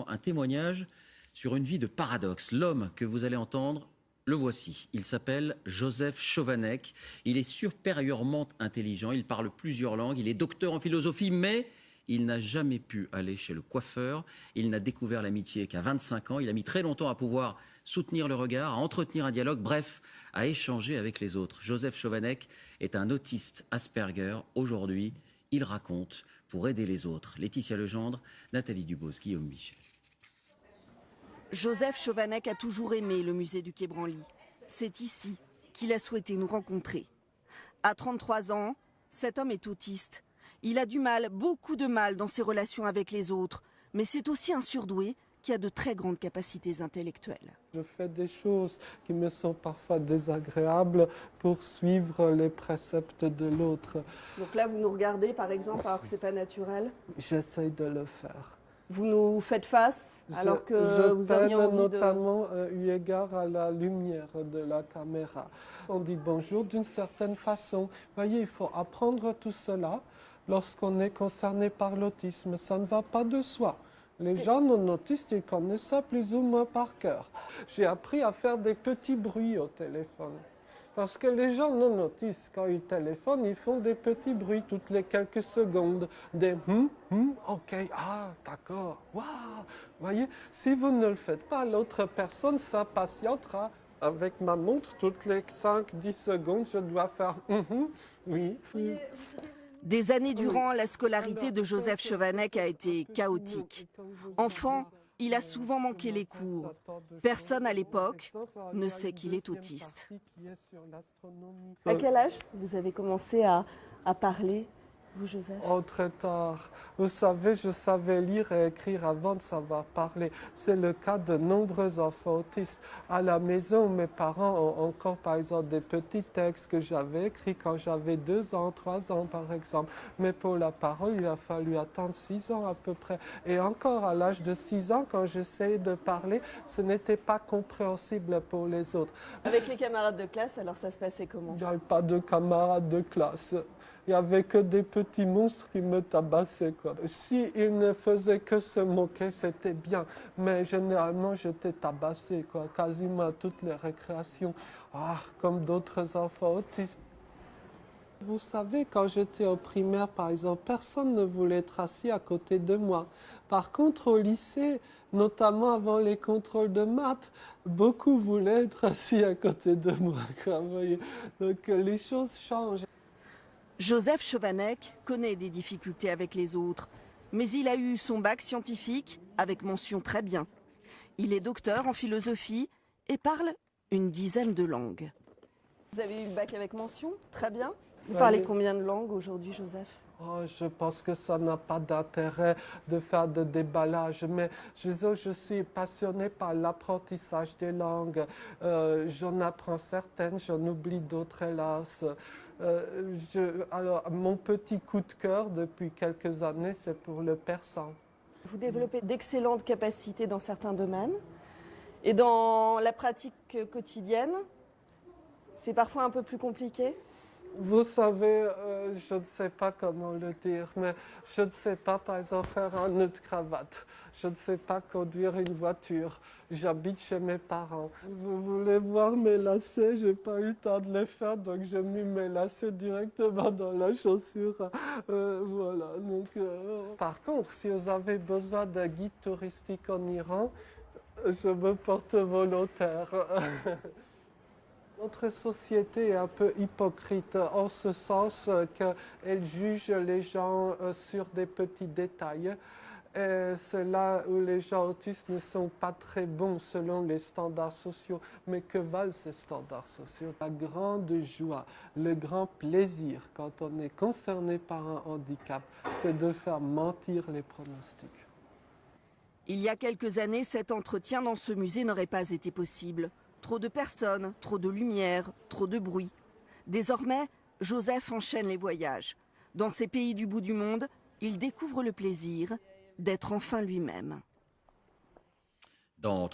Un témoignage sur une vie de paradoxe. L'homme que vous allez entendre, le voici. Il s'appelle Joseph Chovanec. Il est supérieurement intelligent. Il parle plusieurs langues. Il est docteur en philosophie, mais il n'a jamais pu aller chez le coiffeur. Il n'a découvert l'amitié qu'à 25 ans. Il a mis très longtemps à pouvoir soutenir le regard, à entretenir un dialogue, bref, à échanger avec les autres. Joseph Chovanec est un autiste Asperger. Aujourd'hui, il raconte pour aider les autres. Laetitia Legendre, Nathalie Dubos, Guillaume Michel. Joseph Chovanec a toujours aimé le musée du Quai Branly. C'est ici qu'il a souhaité nous rencontrer. À 33 ans, cet homme est autiste. Il a du mal, beaucoup de mal dans ses relations avec les autres. Mais c'est aussi un surdoué qui a de très grandes capacités intellectuelles. Je fais des choses qui me sont parfois désagréables pour suivre les préceptes de l'autre. Donc là, vous nous regardez par exemple alors que ce n'est pas naturel. J'essaye de le faire. Vous nous faites face alors que vous aviez envie notamment eu égard à la lumière de la caméra. On dit bonjour d'une certaine façon. Vous voyez, il faut apprendre tout cela lorsqu'on est concerné par l'autisme. Ça ne va pas de soi. Les gens non autistes, ils connaissent ça plus ou moins par cœur. J'ai appris à faire des petits bruits au téléphone. Parce que les gens non autistes, quand ils téléphonent, ils font des petits bruits toutes les quelques secondes. Des ok, ah, d'accord, waouh. Vous voyez, si vous ne le faites pas, l'autre personne, ça patientera. Avec ma montre, toutes les 5-10 secondes, je dois faire oui. Des années durant, la scolarité de Joseph Chovanec a été chaotique. Enfant, il a souvent manqué les cours. Personne à l'époque ne sait qu'il est autiste. À quel âge vous avez commencé à parler, vous, Joseph? Oh, très tard. Vous savez, je savais lire et écrire avant de savoir parler. C'est le cas de nombreux enfants autistes. À la maison, mes parents ont encore, par exemple, des petits textes que j'avais écrits quand j'avais 2 ans, 3 ans, par exemple. Mais pour la parole, il a fallu attendre 6 ans à peu près. Et encore, à l'âge de 6 ans, quand j'essayais de parler, ce n'était pas compréhensible pour les autres. Avec les camarades de classe, alors ça se passait comment? Il n'y avait pas de camarades de classe. Il n'y avait que des petits monstres qui me tabassaient, quoi. S'ils ne faisaient que se moquer, c'était bien. Mais généralement, j'étais tabassé, quoi, quasiment à toutes les récréations. Comme d'autres enfants autistes. Vous savez, quand j'étais au primaire, par exemple, personne ne voulait être assis à côté de moi. Par contre, au lycée, notamment avant les contrôles de maths, beaucoup voulaient être assis à côté de moi, quoi, vous voyez. Donc, les choses changent. Joseph Chovanec connaît des difficultés avec les autres, mais il a eu son bac scientifique avec mention très bien. Il est docteur en philosophie et parle une dizaine de langues. Vous avez eu le bac avec mention? Très bien. Vous parlez combien de langues aujourd'hui, Joseph? Je pense que ça n'a pas d'intérêt de faire de déballage, mais je suis passionné par l'apprentissage des langues. J'en apprends certaines, j'en oublie d'autres, hélas. Alors, mon petit coup de cœur depuis quelques années, c'est pour le persan. Vous développez d'excellentes capacités dans certains domaines. Et dans la pratique quotidienne, c'est parfois un peu plus compliqué? Vous savez, je ne sais pas comment le dire, mais je ne sais pas, par exemple, faire un nœud de cravate. Je ne sais pas conduire une voiture. J'habite chez mes parents. Vous voulez voir mes lacets? Je n'ai pas eu le temps de les faire, donc j'ai mis mes lacets directement dans la chaussure. Voilà. Donc, Par contre, si vous avez besoin d'un guide touristique en Iran, je me porte volontaire. Notre société est un peu hypocrite en ce sens qu'elle juge les gens sur des petits détails. Et c'est là où les gens autistes ne sont pas très bons selon les standards sociaux. Mais que valent ces standards sociaux? La grande joie, le grand plaisir quand on est concerné par un handicap, c'est de faire mentir les pronostics. Il y a quelques années, cet entretien dans ce musée n'aurait pas été possible. Trop de personnes, trop de lumière, trop de bruit. Désormais, Joseph enchaîne les voyages. Dans ces pays du bout du monde, il découvre le plaisir d'être enfin lui-même. Dans